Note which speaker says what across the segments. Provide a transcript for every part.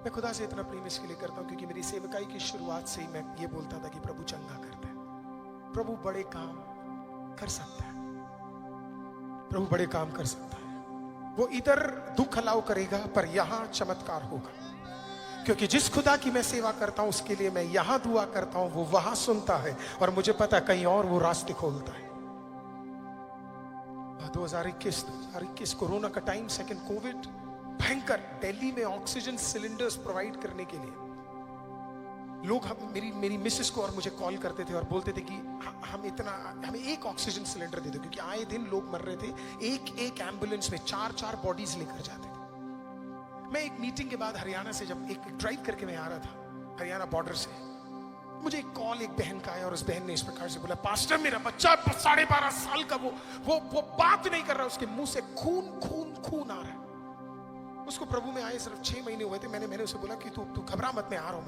Speaker 1: मैं खुदा से इतना प्रेम इसलिए करता हूं क्योंकि मेरी सेवकाई की शुरुआत से ही मैं ये बोलता था कि प्रभु चंगा करता है, प्रभु बड़े काम कर सकता है, प्रभु बड़े काम कर सकता है। वो इधर दुख अलाउ करेगा पर यहां चमत्कार होगा, क्योंकि जिस खुदा की मैं सेवा करता हूं उसके लिए मैं यहां दुआ करता हूं, वो वहां सुनता है और मुझे पता कहीं और वो रास्ते खोलता है। 2021 कोरोना का टाइम, सेकंड कोविड, भयंकर। दिल्ली में ऑक्सीजन सिलेंडर्स प्रोवाइड करने के लिए लोग मेरी मिसेस को और मुझे कॉल करते थे और बोलते थे कि हमें एक ऑक्सीजन सिलेंडर दे दो, क्योंकि आए दिन लोग मर रहे थे। एक एम्बुलेंस में 4 बॉडीज लेकर जाते थे। मैं एक मीटिंग के बाद हरियाणा से जब एक ड्राइव करके मैं आ रहा था हरियाणा बॉर्डर से, मुझे एक कॉल एक बहन का आया और उस बहन ने इस प्रकार से बोला, पास्टर मेरा बच्चा 12.5 साल का वो बात नहीं कर रहा, उसके मुंह से खून आ रहा है। उसको प्रभु में आए सिर्फ 6 महीने हुए थे। मैंने उसे बोला कि तू घबरा मत, मैं आ रहा हूँ,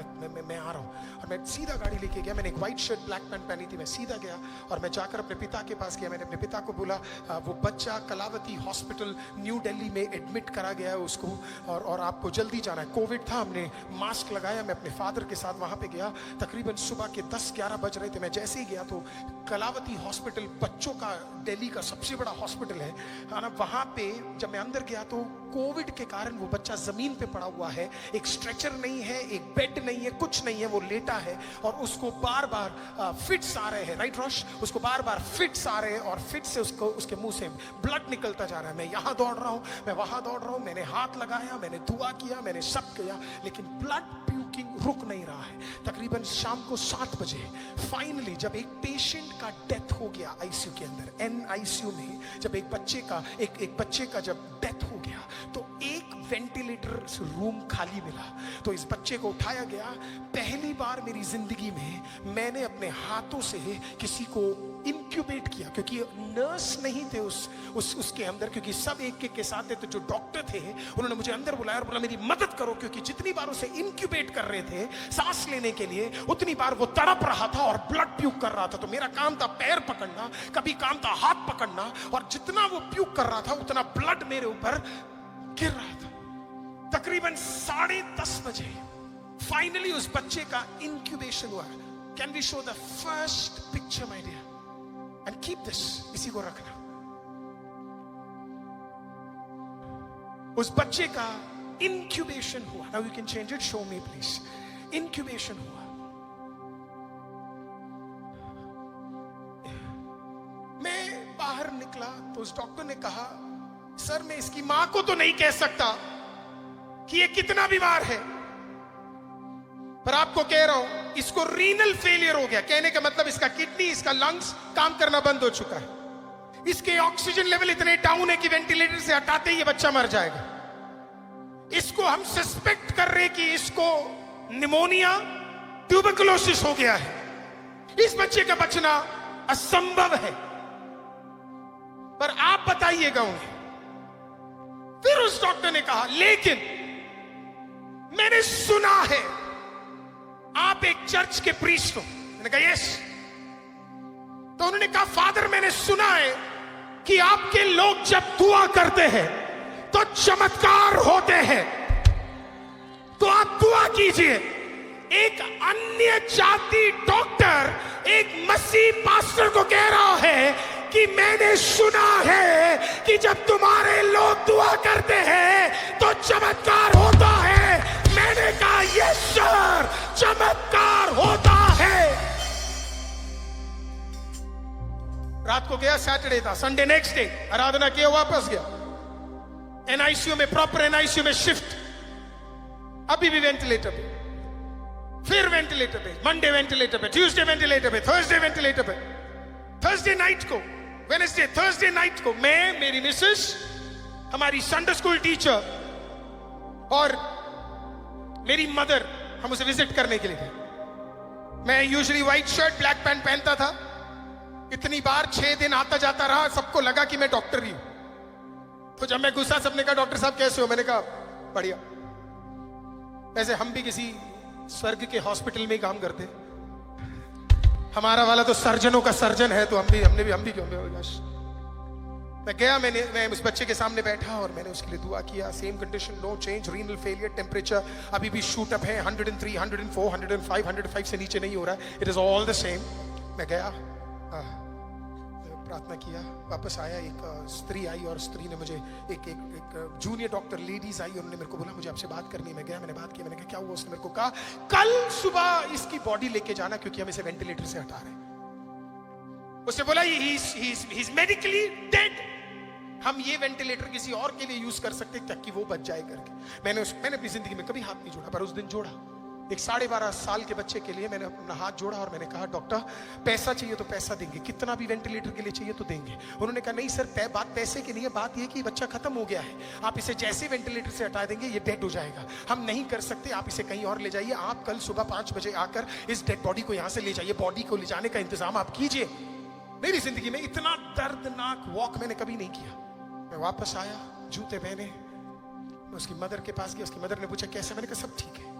Speaker 1: मैं आ रहा हूँ। और मैं सीधा गाड़ी लेके गया। मैंने एक व्हाइट शर्ट ब्लैक पैंट पहनी थी। मैं सीधा गया और मैं जाकर अपने पिता के पास गया। मैंने अपने पिता को बोला, वो बच्चा कलावती हॉस्पिटल न्यू दिल्ली में एडमिट करा गया है उसको, और आपको जल्दी जाना है। कोविड था, हमने मास्क लगाया। मैं अपने फादर के साथ वहां पे गया। तकरीबन सुबह के 10-11 बज रहे थे। मैं जैसे ही गया तो कलावती हॉस्पिटल बच्चों का दिल्ली का सबसे बड़ा हॉस्पिटल है ना, वहां पे जब मैं अंदर गया तो कोविड के कारण वो बच्चा जमीन पे पड़ा हुआ है। एक स्ट्रेचर नहीं है, एक बेड नहीं है, कुछ नहीं है, वो लेटा है और उसको बार बार फिट्स आ रहे हैं। राइट रोश, उसको बार बार फिट्स आ रहे हैं और फिट से उसके मुंह से ब्लड निकलता जा रहा है। मैं यहां दौड़ रहा हूं, मैं वहां दौड़ रहा हूं, मैंने हाथ लगाया, मैंने दुआ किया, मैंने सब किया, लेकिन ब्लड प्यूकिंग रुक नहीं रहा है। तकरीबन शाम को 7 बजे फाइनली जब एक पेशेंट का डेथ हो गया आईसीयू के अंदर, NICU में, जब एक बच्चे का जब डेथ हो गया तो एक वेंटिलेटर रूम खाली मिला। तो इस बच्चे को उठाया गया। पहली बार मेरी जिंदगी में मैंने अपने हाथों से किसी को इंक्यूबेट किया, क्योंकि नर्स नहीं थे उसके अंदर, क्योंकि सब एक के साथ थे। तो जो डॉक्टर थे उन्होंने मुझे अंदर बुलाया और बोला मेरी मदद करो, क्योंकि जितनी बार उसे इंक्यूबेट कर रहे थे सांस लेने के लिए, उतनी बार वो तड़प रहा था और ब्लड प्यूक कर रहा था। तो मेरा काम था पैर पकड़ना, कभी काम था हाथ पकड़ना, और जितना वो प्यूक कर रहा था उतना ब्लड मेरे ऊपर गिर रहा था। तकरीबन 10:30 बजे फाइनली उस बच्चे का इंक्यूबेशन हुआ। Can we show the first picture my dear, and keep this, इसी को रखना। उस बच्चे का इंक्यूबेशन हुआ। Now you can change it, show me please. Incubation हुआ। मैं बाहर निकला तो उस डॉक्टर ने कहा, सर मैं इसकी मां को तो नहीं कह सकता कि ये कितना बीमार है, पर आपको कह रहा हूं इसको रीनल फेलियर हो गया। कहने का मतलब इसका किडनी, इसका लंग्स काम करना बंद हो चुका है। इसके ऑक्सीजन लेवल इतने डाउन है कि वेंटिलेटर से हटाते ही ये बच्चा मर जाएगा। इसको हम सस्पेक्ट कर रहे कि इसको निमोनिया, ट्यूबरकुलोसिस हो गया है। इस बच्चे का बचना असंभव है, पर आप बताइएगा उन्हें। फिर उस डॉक्टर ने कहा, लेकिन मैंने सुना है आप एक चर्च के प्रीस्ट हो। मैंने कहा यस। तो उन्होंने कहा, फादर मैंने सुना है कि आपके लोग जब दुआ करते हैं तो चमत्कार होते हैं, तो आप दुआ कीजिए। एक अन्य जाति डॉक्टर एक मसीह पास्टर को कह रहा है कि मैंने सुना है कि जब तुम्हारे लोग दुआ करते हैं तो चमत्कार होता है। मैंने कहा यस सर, चमत्कार होता है। रात को गया, सैटरडे था, संडे नेक्स्ट डे आराधना किया, वापस गया। NICU में, प्रॉपर NICU में शिफ्ट, अभी भी वेंटिलेटर पे, फिर वेंटिलेटर पे, मंडे वेंटिलेटर पे, ट्यूसडे वेंटिलेटर पे, थर्सडे वेंटिलेटर पे। थर्सडे नाइट को, वेडनेसडे, थर्सडे नाइट को मैं, मेरी मिसेस, हमारी संडे स्कूल टीचर और मेरी मदर, हम उसे विजिट करने के लिए गए। मैं usually white shirt black pant पहनता था। इतनी बार 6 दिन आता जाता रहा, सबको लगा कि मैं डॉक्टर ही हूं। तो जब मैं गुस्सा, सबने कहा डॉक्टर साहब कैसे हो? मैंने कहा बढ़िया। वैसे हम भी किसी स्वर्ग के हॉस्पिटल में ही काम करते, हमारा वाला तो सर्जनों का सर्जन है, तो हम भी क्यों? मैं गया, मैं उस बच्चे के सामने बैठा और मैंने उसके लिए दुआ किया। Same condition, no change, renal failure, temperature अभी भी शूट अप है 103, 104, 105, 105 से नीचे नहीं हो रहा है। It is all the same. मैं गया, प्रार्थना किया, वापस आया। एक स्त्री आई और स्त्री ने मुझे एक जूनियर डॉक्टर लेडीज आई, उन्होंने मेरे को बोला मुझे आपसे बात करनी है। मैं गया, मैंने बात की, मैंने कहा क्या हुआ? उसने मेरे को कहा कल सुबह इसकी बॉडी लेके जाना क्योंकि हम इसे वेंटिलेटर से हटा रहे हैं। उसने बोला ही इज मेडिकली डेड, हम ये वेंटिलेटर किसी और के लिए यूज कर सकते ताकि वो बच जाए करके। मैंने अपनी जिंदगी में कभी हाथ नहीं जोड़ा, पर उस दिन जोड़ा। एक 12.5 साल के बच्चे के लिए मैंने अपना हाथ जोड़ा और मैंने कहा डॉक्टर पैसा चाहिए तो पैसा देंगे, कितना भी वेंटिलेटर के लिए चाहिए तो देंगे। उन्होंने कहा नहीं सर, बात पैसे की नहीं है, बात यह कि बच्चा खत्म हो गया है, आप इसे जैसे वेंटिलेटर से हटा देंगे ये डेड हो जाएगा, हम नहीं कर सकते, आप इसे कहीं और ले जाइए। आप कल सुबह 5 बजे आकर इस डेड बॉडी को यहाँ से ले जाइए, बॉडी को ले जाने का इंतजाम आप कीजिए। मेरी जिंदगी में इतना दर्दनाक वॉक मैंने कभी नहीं किया। मैं वापस आया, जूते पहने, मैं उसकी मदर के पास गया। उसकी मदर ने पूछा कैसे? मैंने कहा सब ठीक है।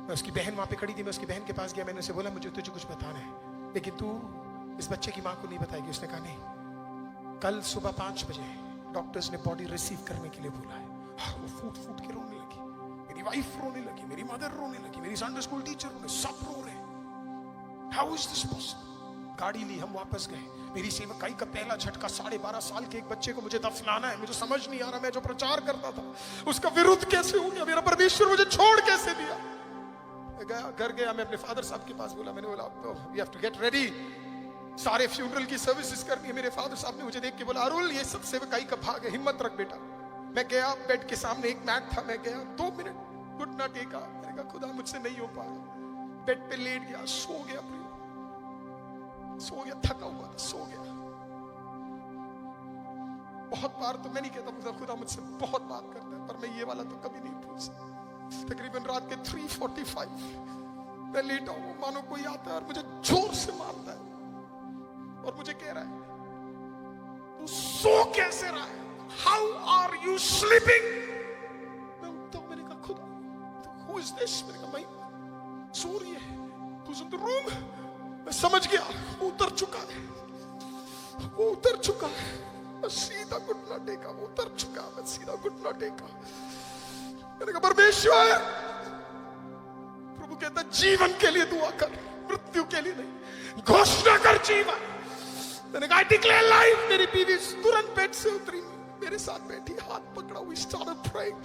Speaker 1: मैं उसकी बहन वहां पे खड़ी थी, मैं उसकी बहन के पास गया, मैंने उसे बोला मुझे तुझे कुछ बताना है लेकिन तू इस बच्चे की मां को नहीं बताएगी। उसने कहा नहीं, कल सुबह 5 बजे डॉक्टर्स ने बॉडी रिसीव करने के लिए बोला है। वो फूट फूट के रोने लगी, मेरी वाइफ रोने लगी, मेरी मदर रोने लगी, मेरी संडे स्कूल टीचर रोने, सब रो रहे। How is this possible? गाड़ी ली, हम वापस गए। मेरी सेवकाई का पहला झटका, 12.5 साल के एक बच्चे को मुझे दफनाना है। मुझे समझ नहीं आ रहा मैं जो प्रचार करता था उसका विरुद्ध कैसे हो गया, मेरा परमेश्वर मुझे छोड़ कैसे दिया। गया, घर गया, मैं अपने फादर साहब के पास बोला, मैंने बोला we have to get ready, सारे फ्यूनरल की सर्विसेज करनी है। मेरे फादर साहब ने मुझे देख के बोला अरुल ये सब सेवकाई का भाग है, हिम्मत रख बेटा। मैं गया, बेड के सामने एक मैट था, मैं गया, 2 मिनट घुटना टेका, मैंने कहा खुदा मुझसे नहीं हो पा रहा। बेड पे लेट गया, सो गया, थका हुआ था, सो गया। बहुत बार तो मैं नहीं कहता खुदा मुझसे बहुत बात करता है, पर मैं ये वाला तो कभी नहीं भूल सकता। तकरीबन रात के 3:45 मैं लेटा हूं, मानो कोई आता है और मुझे जोर से मारता है और मुझे कह रहा है तू सो कैसे रहा है, हाउ आर यू स्लीपिंग? मैं उठता हूं, मैंने कहा खुदा हु इज दिस? मैंने कहा मैं सो रही है, तू इन द रूम। मैं समझ गया वो उतर चुका है, वो उतर चुका है। मैं सीधा घुटना टेका, वो उतर चुका, मैं सीधा घुटना टेका। मैंने कहा परमेश्वर, प्रभु कहता जीवन के लिए दुआ कर, मृत्यु के लिए नहीं, घोषणा कर जीवन। मैंने कहा डिक्लेयर लाइफ। मेरी बीवी तुरंत बेड से उतरी, मेरे साथ बैठी, हाथ पकड़ा, we started praying।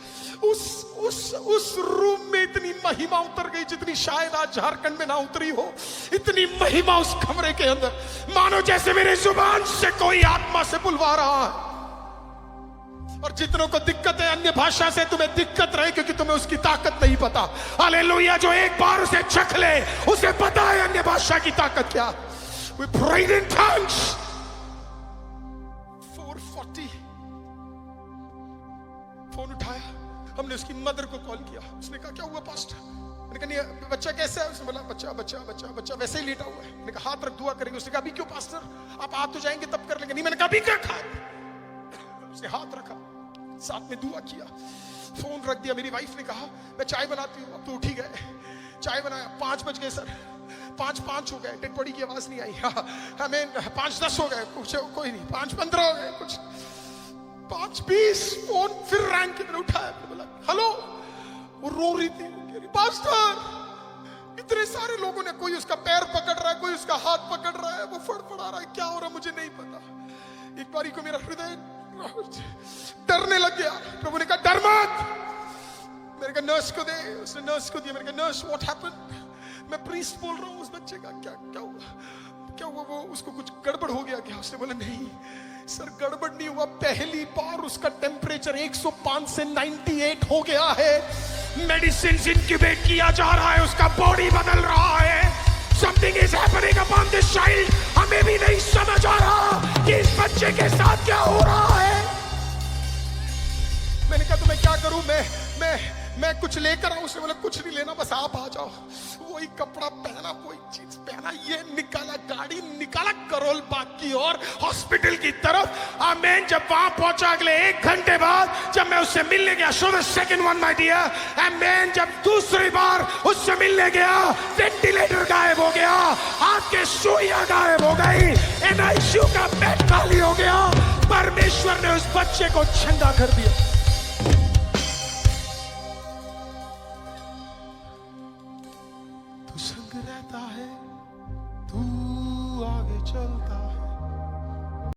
Speaker 1: उस रूम में इतनी महिमा उतर गई जितनी शायद आज झारखंड में ना उतरी हो। इतनी महिमा उस कमरे के अंदर, मानो जैसे मेरे जुबान से कोई आत्मा से बुलवा रहा है। और जितनों को दिक्कत है अन्य भाषा से, तुम्हें दिक्कत रहे क्योंकि तुम्हें उसकी ताकत नहीं पता। हालेलुया, जो एक बार उसे चख ले उसे पता है अन्य भाषा की ताकत क्या। We prayed in tongues। 4:40 phone उठाया, हमने उसकी मदर को कॉल किया। उसने कहा क्या हुआ पास्टर? मैंने कहा नहीं, बच्चा कैसे है? उसने बोला बच्चा वैसे ही लेटा हुआ है। मैंने कहा हाथ रख, दुआ करेंगे। उसने कहा अभी क्यों पास्टर, आप आ तो जाएंगे तब कर लेंगे। नहीं, मैंने कहा अभी क्या खा। उसने हाथ रखा, साथ में दुआ किया, फोन रख दिया। मेरी वाइफ ने कहा मैं चाय बनाती हूँ, अब तो उठ ही गए। चाय बनाया, 5 बज गए सर, 5:05 हो गए, डेड बॉडी की आवाज नहीं आई। हमें 5:10 हो गए, कुछ कोई नहीं, 5:15 हो गए, कुछ 5:20 फोन फिर रैंक के, मैंने उठाया, बोला हेलो। वो रो रही थी, पास्टर इतने सारे लोगों ने, कोई उसका पैर पकड़ रहा है, कोई उसका हाथ पकड़ रहा है, वो फड़फड़ा रहा है, क्या हो रहा है मुझे नहीं पता। एक बारी को मेरा हृदय डरने लग गया। प्रभु ने कहा डर मत। मैंने कहा नर्स को दे। उसने नर्स को दिया। मैंने कहा नर्स व्हाट हैपेंड? मैं प्रीस्ट बोल रहा हूँ, उस बच्चे का क्या हुआ? वो उसको कुछ गड़बड़ हो गया क्या? उसने बोला नहीं सर, गड़बड़ नहीं हुआ, पहली बार उसका टेम्परेचर 105 से 98 हो गया है। मेडिसिन इंक्यूबेट किया जा रहा है, उसका बॉडी बदल रहा है। Something is happening upon this child। हमें भी नहीं समझ आ रहा कि इस बच्चे के साथ क्या हो रहा है। मैंने कहा तो मैं क्या करूं? मैं कुछ लेकर आऊं? उसने बोला कुछ नहीं लेना, बस आप आ जाओ। वही कपड़ा पहना, कोई चीज पहना, ये निकाला, गाड़ी निकाला करोल बाग की और हॉस्पिटल की तरफ। आमेन। जब वहां पहुंचा अगले 1 घंटे बाद, जब मैं उससे मिलने गया, so the second one my dear, amen, जब दूसरी बार उससे मिलने गया, वेंटिलेटर गायब हो गया, हाथ के सुइयां गायब हो गई, एनआईसीयू का बेड खाली हो गया। परमेश्वर ने उस बच्चे को चंगा कर दिया। तू संग रहता है, तू आगे चलता है,